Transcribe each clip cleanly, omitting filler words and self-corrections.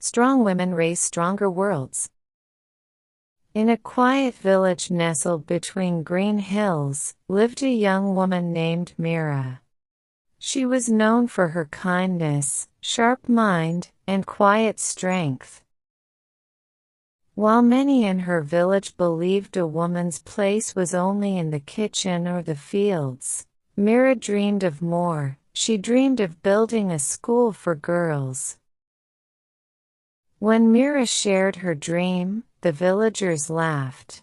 Strong women raise stronger worlds. In a quiet village nestled between green hills, lived a young woman named Mira. She was known for her kindness, sharp mind, and quiet strength. While many in her village believed a woman's place was only in the kitchen or the fields, Mira dreamed of more. She dreamed of building a school for girls. When Mira shared her dream, the villagers laughed.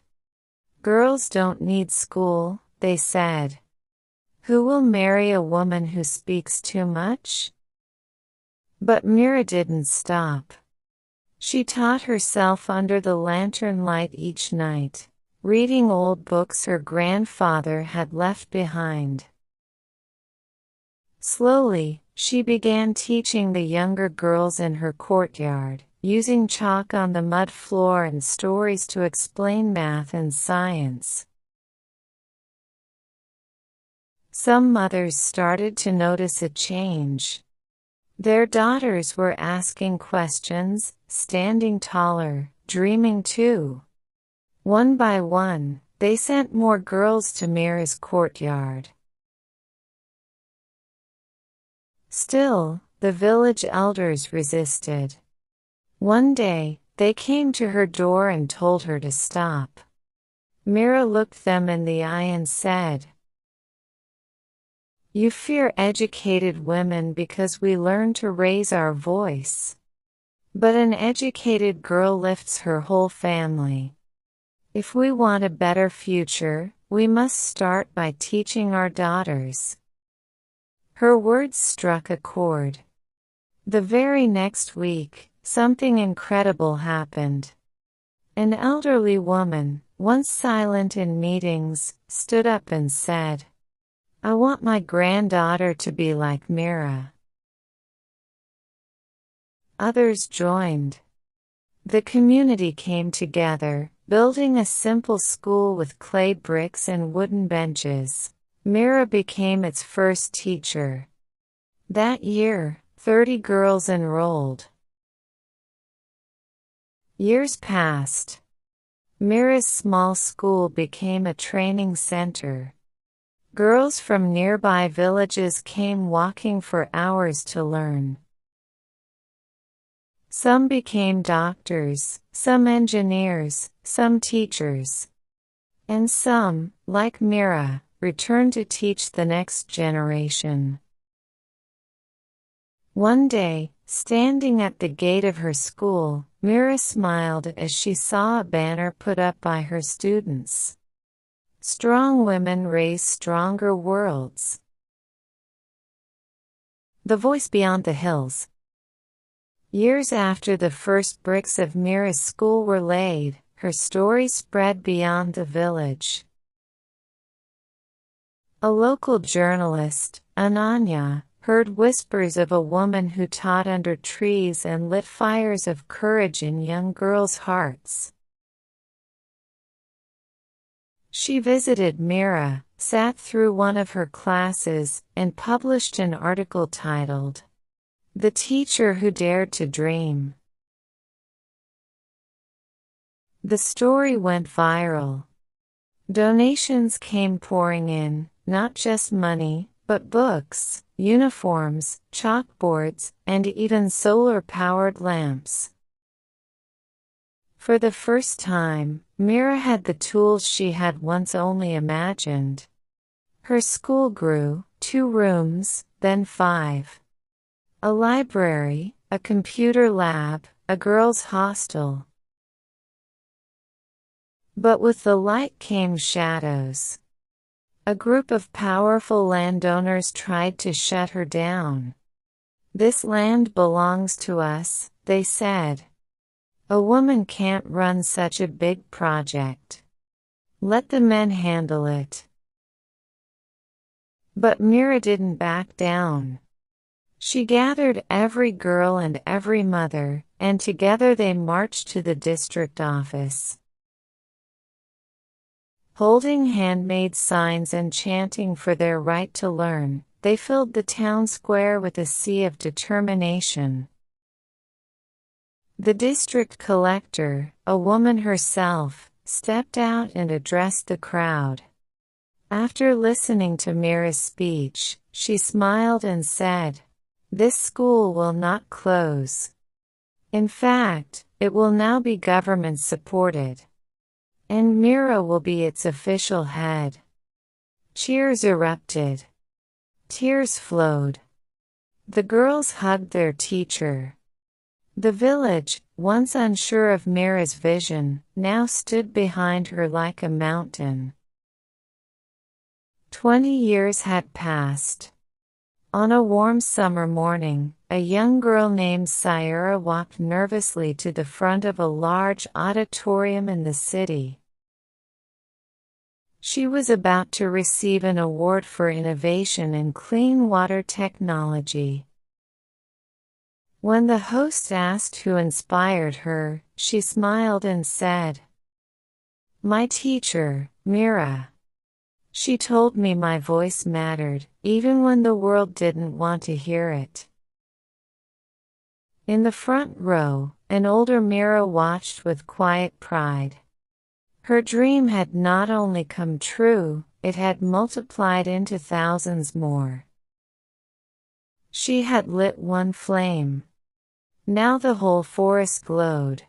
"Girls don't need school," they said. "Who will marry a woman who speaks too much?" But Mira didn't stop. She taught herself under the lantern light each night, reading old books her grandfather had left behind. Slowly, she began teaching the younger girls in her courtyard, using chalk on the mud floor and stories to explain math and science. Some mothers started to notice a change. Their daughters were asking questions, standing taller, dreaming too. One by one, they sent more girls to Mira's courtyard. Still, the village elders resisted. One day, they came to her door and told her to stop. Mira looked them in the eye and said, "You fear educated women because we learn to raise our voice. But an educated girl lifts her whole family. If we want a better future, we must start by teaching our daughters." Her words struck a chord. The very next week, something incredible happened. An elderly woman, once silent in meetings, stood up and said, "I want my granddaughter to be like Mira." Others joined. The community came together, building a simple school with clay bricks and wooden benches. Mira became its first teacher. That year, 30 girls enrolled. Years passed. Mira's small school became a training center. Girls from nearby villages came walking for hours to learn. Some became doctors, some engineers, some teachers. And some, like Mira, returned to teach the next generation. One day, standing at the gate of her school, Mira smiled as she saw a banner put up by her students. "Strong women raise stronger worlds." The voice beyond the hills. Years after the first bricks of Mira's school were laid, her story spread beyond the village. A local journalist, Ananya, heard whispers of a woman who taught under trees and lit fires of courage in young girls' hearts. She visited Mira, sat through one of her classes, and published an article titled, "The Teacher Who Dared to Dream." The story went viral. Donations came pouring in, not just money, but books, uniforms, chalkboards, and even solar-powered lamps. For the first time, Mira had the tools she had once only imagined. Her school grew, 2 rooms, then 5. A library, a computer lab, a girls' hostel. But with the light came shadows. A group of powerful landowners tried to shut her down. "This land belongs to us," they said. "A woman can't run such a big project. Let the men handle it." But Mira didn't back down. She gathered every girl and every mother, and together they marched to the district office. Holding handmade signs and chanting for their right to learn, they filled the town square with a sea of determination. The district collector, a woman herself, stepped out and addressed the crowd. After listening to Mira's speech, she smiled and said, "This school will not close. In fact, it will now be government supported. And Mira will be its official head." Cheers erupted. Tears flowed. The girls hugged their teacher. The village, once unsure of Mira's vision, now stood behind her like a mountain. 20 years had passed. On a warm summer morning, a young girl named Sayura walked nervously to the front of a large auditorium in the city. She was about to receive an award for innovation in clean water technology. When the host asked who inspired her, she smiled and said, "My teacher, Mira. She told me my voice mattered, even when the world didn't want to hear it." In the front row, an older Mira watched with quiet pride. Her dream had not only come true, it had multiplied into thousands more. She had lit one flame. Now the whole forest glowed.